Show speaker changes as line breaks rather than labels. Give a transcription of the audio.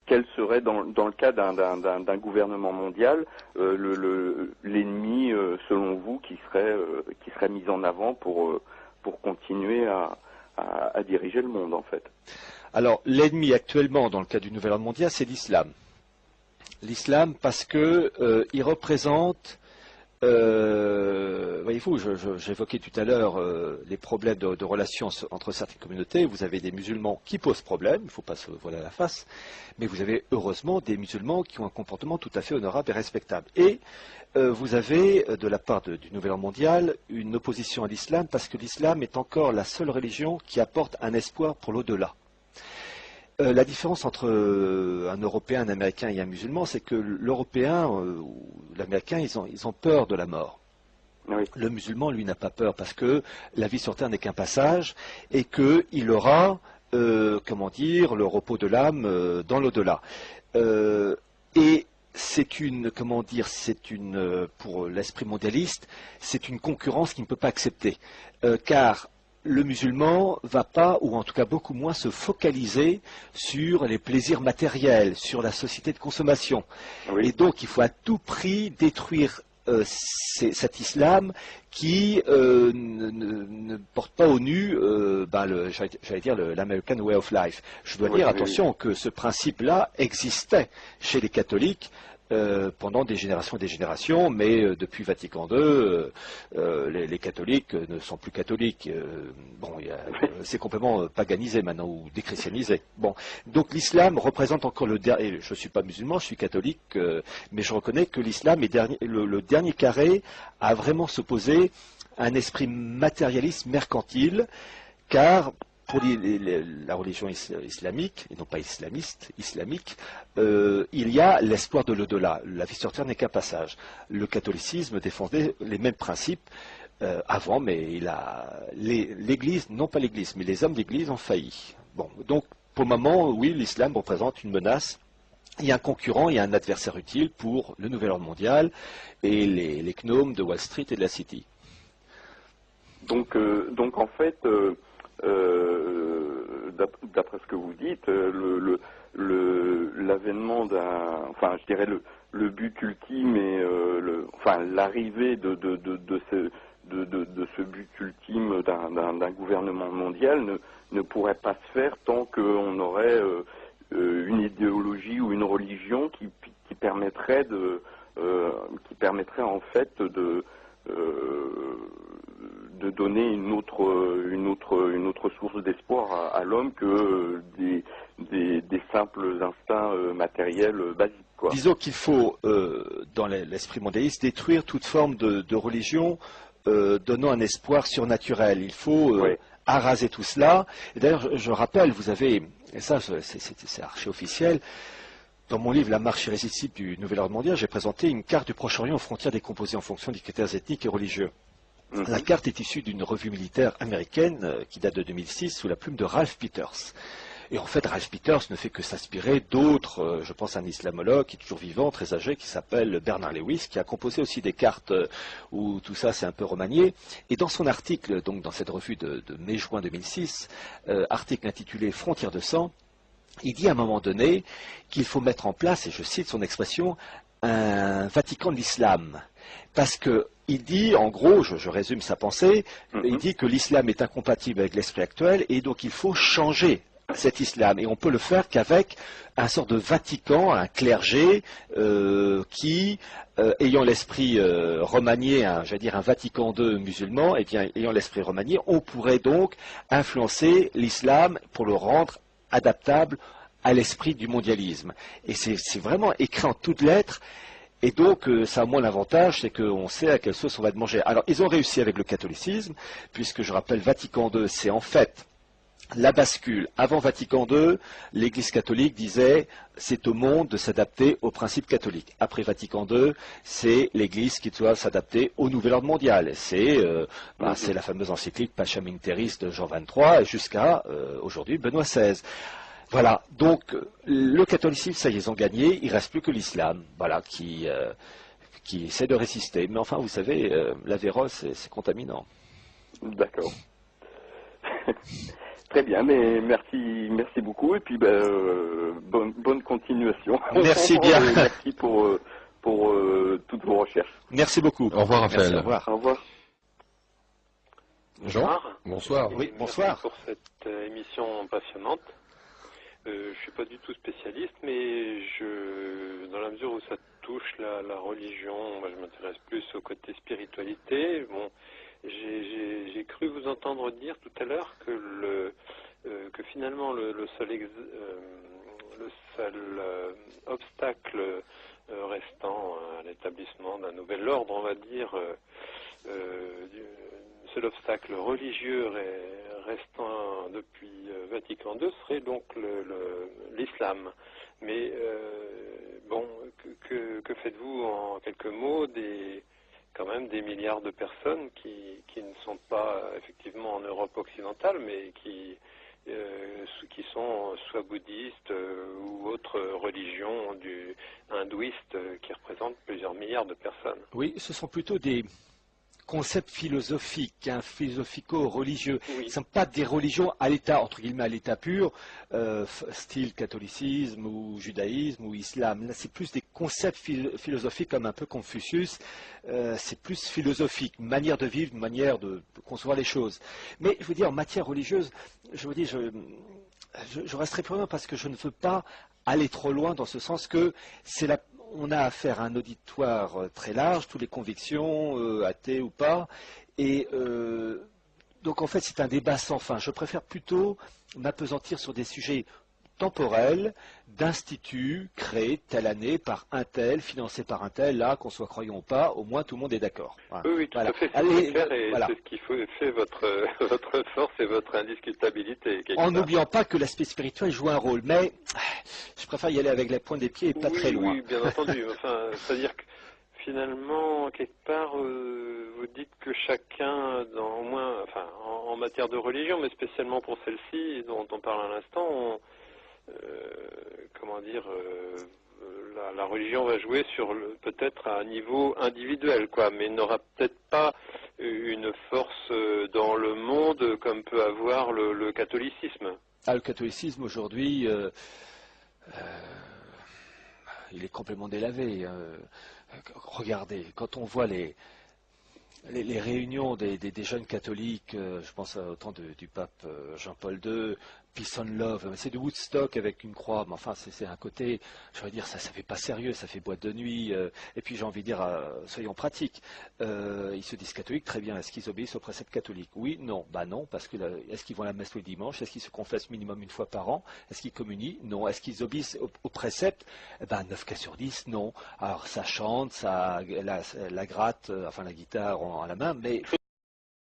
quel serait, dans le cas d'un gouvernement mondial, l'ennemi, selon vous, qui serait mis en avant pour continuer à diriger le monde, en fait?
Alors, l'ennemi actuellement, dans le cas du nouvel ordre mondial, c'est l'islam. L'islam, parce que il représente, voyez-vous, j'évoquais tout à l'heure les problèmes de relations entre certaines communautés. Vous avez des musulmans qui posent problème, il ne faut pas se voiler la face, mais vous avez heureusement des musulmans qui ont un comportement tout à fait honorable et respectable. Et vous avez, de la part du nouvel ordre mondial, une opposition à l'islam, parce que l'islam est encore la seule religion qui apporte un espoir pour l'au-delà. La différence entre un Européen, un Américain et un musulman, c'est que l'Européen ou l'Américain, ils ont peur de la mort. Oui. Le musulman, lui, n'a pas peur parce que la vie sur Terre n'est qu'un passage et qu'il aura, comment dire, le repos de l'âme dans l'au-delà. Et c'est une, comment dire, pour l'esprit mondialiste, c'est une concurrence qu'il ne peut pas accepter. Car le musulman va pas, ou en tout cas beaucoup moins, se focaliser sur les plaisirs matériels, sur la société de consommation. Oui. Et donc il faut à tout prix détruire cet islam qui ne porte pas au nu, j'allais dire, l'American Way of Life. Je dois dire, attention, que ce principe-là existait chez les catholiques pendant des générations et des générations, mais depuis Vatican II, les catholiques ne sont plus catholiques. C'est complètement paganisé maintenant, ou déchristianisé. Bon, donc l'islam représente encore le dernier. Je ne suis pas musulman, je suis catholique, mais je reconnais que l'islam est le dernier carré à vraiment s'opposer à un esprit matérialiste, mercantile, car pour la religion islamique, et non pas islamiste, islamique, il y a l'espoir de l'au-delà. La vie sur Terre n'est qu'un passage. Le catholicisme défendait les mêmes principes avant, mais l'Église, non pas l'Église, mais les hommes d'Église ont failli. Bon, donc pour le moment, oui, l'islam représente une menace. Il y a un concurrent, il y a un adversaire utile pour le nouvel ordre mondial et les gnomes de Wall Street et de la City.
Donc en fait, d'après ce que vous dites, l'avènement je dirais le but ultime et l'arrivée de ce but ultime d'un gouvernement mondial ne pourrait pas se faire tant qu'on aurait une idéologie ou une religion qui permettrait en fait de donner une autre source d'espoir à l'homme que des simples instincts matériels basiques, quoi.
Disons qu'il faut, dans l'esprit mondialiste, détruire toute forme de religion donnant un espoir surnaturel. Il faut araser tout cela. Et d'ailleurs, je rappelle, vous avez, et ça c'est archi officiel, dans mon livre « La marche irrésistible du nouvel ordre mondial », j'ai présenté une carte du Proche-Orient aux frontières décomposées en fonction des critères ethniques et religieux. La carte est issue d'une revue militaire américaine qui date de 2006 sous la plume de Ralph Peters. Et en fait, Ralph Peters ne fait que s'inspirer d'autres, je pense à un islamologue qui est toujours vivant, très âgé, qui s'appelle Bernard Lewis, qui a composé aussi des cartes où tout ça s'est un peu remanié. Et dans son article, donc dans cette revue de mai-juin 2006, article intitulé « Frontières de sang », il dit à un moment donné qu'il faut mettre en place, et je cite son expression, un Vatican de l'islam. Parce qu'il dit, en gros, je résume sa pensée, il dit que l'islam est incompatible avec l'esprit actuel et donc il faut changer cet islam. Et on peut le faire qu'avec un sort de Vatican, un clergé qui, ayant l'esprit remanié, j'allais dire un Vatican II musulman, et bien ayant l'esprit remanié, on pourrait donc influencer l'islam pour le rendre adaptable à l'esprit du mondialisme. Et c'est vraiment écrit en toutes lettres. Et donc, ça a moins l'avantage, c'est qu'on sait à quelle sauce on va te manger. Alors, ils ont réussi avec le catholicisme, puisque je rappelle, Vatican II, c'est en fait la bascule. Avant Vatican II, l'Église catholique disait, c'est au monde de s'adapter aux principes catholiques. Après Vatican II, c'est l'Église qui doit s'adapter au nouvel ordre mondial. C'est la fameuse encyclique Pacem in Terris de Jean XXIII, jusqu'à aujourd'hui Benoît XVI. Voilà, donc le catholicisme, ça y est, ils ont gagné, il ne reste plus que l'islam, voilà, qui essaie de résister. Mais enfin, vous savez, la vérole, c'est contaminant.
D'accord. Très bien, mais merci beaucoup et puis bonne continuation.
Merci bien.
Merci pour toutes vos recherches.
Merci beaucoup.
Au revoir, Raphaël.
Merci, au revoir.
Au revoir.
Jean, bonsoir.
Oui, bonsoir.
Merci pour cette émission passionnante. Je ne suis pas du tout spécialiste, mais dans la mesure où ça touche la religion, moi je m'intéresse plus au côté spiritualité. Bon, j'ai cru vous entendre dire tout à l'heure que finalement le seul obstacle restant à l'établissement d'un nouvel ordre, on va dire, le seul obstacle religieux restant depuis Vatican II serait donc l'islam. Mais bon, que faites-vous en quelques mots quand même des milliards de personnes qui ne sont pas effectivement en Europe occidentale, mais qui sont soit bouddhistes ou autres religions hindouistes qui représentent plusieurs milliards de personnes.
Oui, ce sont plutôt des concepts philosophiques, philosophico-religieux.
Oui.
Ce ne sont pas des religions à l'état, entre guillemets, à l'état pur, style catholicisme ou judaïsme ou islam. Là, c'est plus des concepts philosophiques comme un peu Confucius. C'est plus philosophique, une manière de vivre, une manière de concevoir les choses. Mais je veux dire, en matière religieuse, je resterai prudent parce que je ne veux pas aller trop loin dans ce sens que on a affaire à un auditoire très large, toutes les convictions, athées ou pas, et donc en fait c'est un débat sans fin. Je préfère plutôt m'appesantir sur des sujets temporels, d'instituts créés telle année par un tel, financés par un tel, là, qu'on soit croyant ou pas, au moins tout le monde est d'accord. Voilà.
Oui, tout à fait, c'est clair, et c'est ce qui fait votre force et votre indiscutabilité. En
n'oubliant pas que l'aspect spirituel joue un rôle, mais je préfère y aller avec la pointe des pieds et pas très loin.
Oui, bien entendu, enfin, c'est-à-dire que finalement, quelque part, vous dites que chacun, au moins, enfin, en matière de religion, mais spécialement pour celle-ci, dont on parle à l'instant, comment dire, la religion va jouer sur peut-être à un niveau individuel, quoi, mais n'aura peut-être pas une force dans le monde comme peut avoir le catholicisme.
Le catholicisme aujourd'hui, il est complètement délavé. Regardez, quand on voit les réunions des jeunes catholiques, je pense au temps du pape Jean-Paul II, Peace and Love, c'est du Woodstock avec une croix, mais enfin c'est un côté, je veux dire, ça fait pas sérieux, ça fait boîte de nuit, et puis j'ai envie de dire, soyons pratiques, ils se disent catholiques, très bien, est-ce qu'ils obéissent aux préceptes catholiques? Oui, non, bah non, parce que est-ce qu'ils vont à la messe tous les dimanches? Est-ce qu'ils se confessent minimum une fois par an? Est-ce qu'ils communient? Non. Est-ce qu'ils obéissent aux préceptes? 9 cas sur 10, non. Alors ça chante, la gratte, enfin la guitare à la main, mais